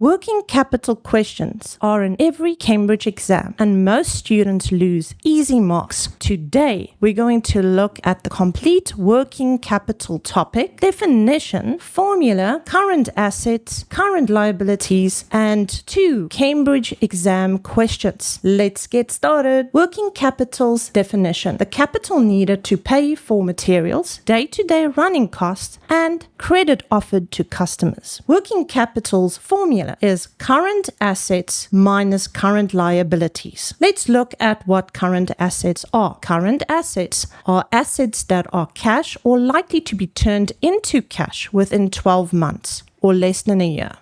Working capital questions are in every Cambridge exam and most students lose easy marks. Today, we're going to look at the complete working capital topic, definition, formula, current assets, current liabilities, and 2 Cambridge exam questions. Let's get started. Working capital's definition: the capital needed to pay for materials, day-to-day running costs, and credit offered to customers. Working capital's formula is current assets minus current liabilities. Let's look at what current assets are. Current assets are assets that are cash or likely to be turned into cash within 12 months or less than a year.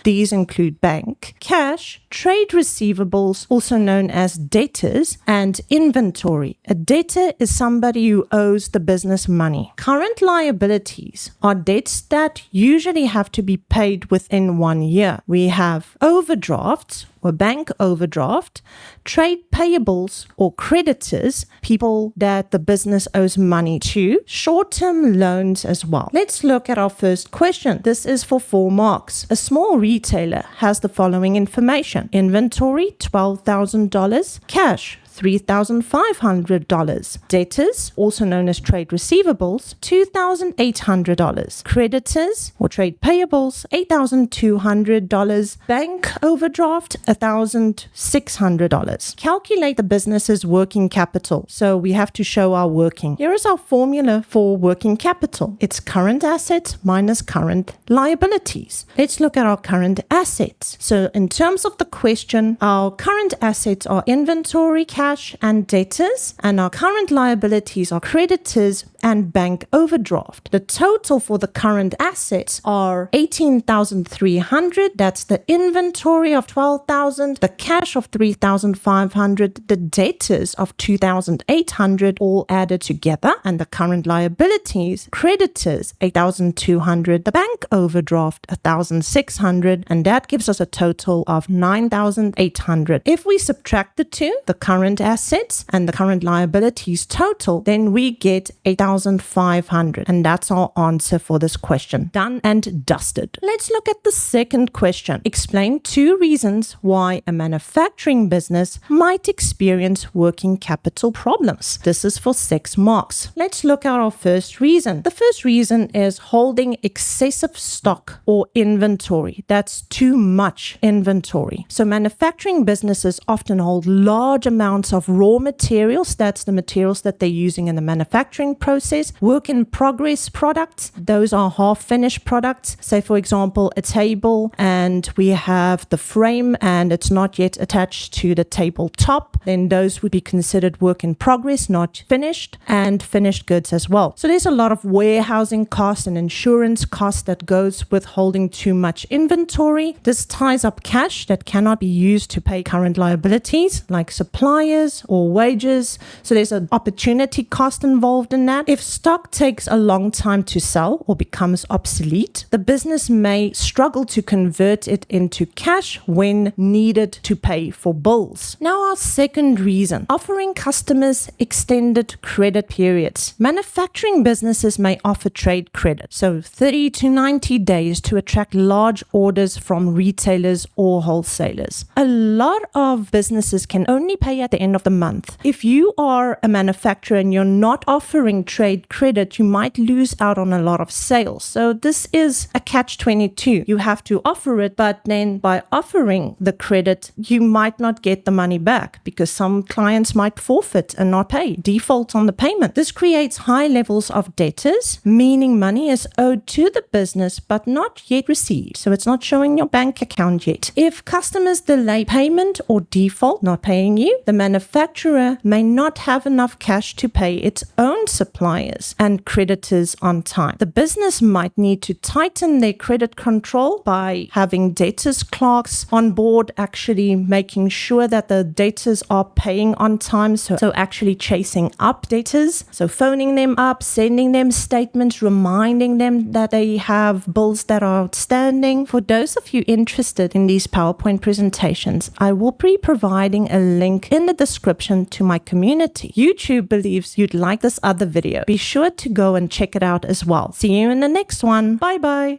These include bank, cash, trade receivables, also known as debtors, and inventory. A debtor is somebody who owes the business money. Current liabilities are debts that usually have to be paid within 1 year. We have overdrafts, or bank overdraft, trade payables or creditors, people that the business owes money to, short-term loans as well. Let's look at our first question. This is for 4 marks. A small retailer has the following information: inventory, $12,000, cash, $3,500. Debtors, also known as trade receivables, $2,800. Creditors or trade payables, $8,200. Bank overdraft, $1,600. Calculate the business's working capital. So we have to show our working. Here is our formula for working capital. It's current assets minus current liabilities. Let's look at our current assets. So in terms of the question, our current assets are inventory, cash, and debtors, and our current liabilities are creditors and bank overdraft. The total for the current assets are $18,300. That's the inventory of $12,000, the cash of $3,500, the debtors of $2,800, all added together, and the current liabilities, creditors $8,200, the bank overdraft $1,600, and that gives us a total of $9,800. If we subtract the two, the current assets and the current liabilities total, then we get $8,500, and that's our answer for this question. Done and dusted. Let's look at the second question. Explain 2 reasons why a manufacturing business might experience working capital problems. This is for 6 marks. Let's look at our first reason. The first reason is holding excessive stock or inventory. That's too much inventory. So manufacturing businesses often hold large amounts of raw materials. That's the materials that they're using in the manufacturing process. Work in progress products. Those are half finished products. Say, for example, a table, and we have the frame and it's not yet attached to the tabletop. Then those would be considered work in progress, not finished, and finished goods as well. So there's a lot of warehousing costs and insurance costs that goes with holding too much inventory. This ties up cash that cannot be used to pay current liabilities like suppliers or wages. So there's an opportunity cost involved in that. If stock takes a long time to sell or becomes obsolete, the business may struggle to convert it into cash when needed to pay for bills. Now our second reason, offering customers extended credit periods. Manufacturing businesses may offer trade credit, so 30 to 90 days to attract large orders from retailers or wholesalers. A lot of businesses can only pay at the end of the month. If you are a manufacturer and you're not offering trade credit, you might lose out on a lot of sales. So this is a catch-22. You have to offer it, but then by offering the credit, you might not get the money back because some clients might forfeit and not pay, default on the payment. This creates high levels of debtors, meaning money is owed to the business but not yet received. So it's not showing your bank account yet. If customers delay payment or default, not paying you, the manufacturer may not have enough cash to pay its own suppliers and creditors on time. The business might need to tighten their credit control by having debtors clerks on board, actually making sure that the debtors are paying on time. So actually chasing up debtors. So phoning them up, sending them statements, reminding them that they have bills that are outstanding. For those of you interested in these PowerPoint presentations, I will be providing a link in the description to my community. YouTube believes you'd like this other video. Be sure to go and check it out as well. See you in the next one. Bye bye.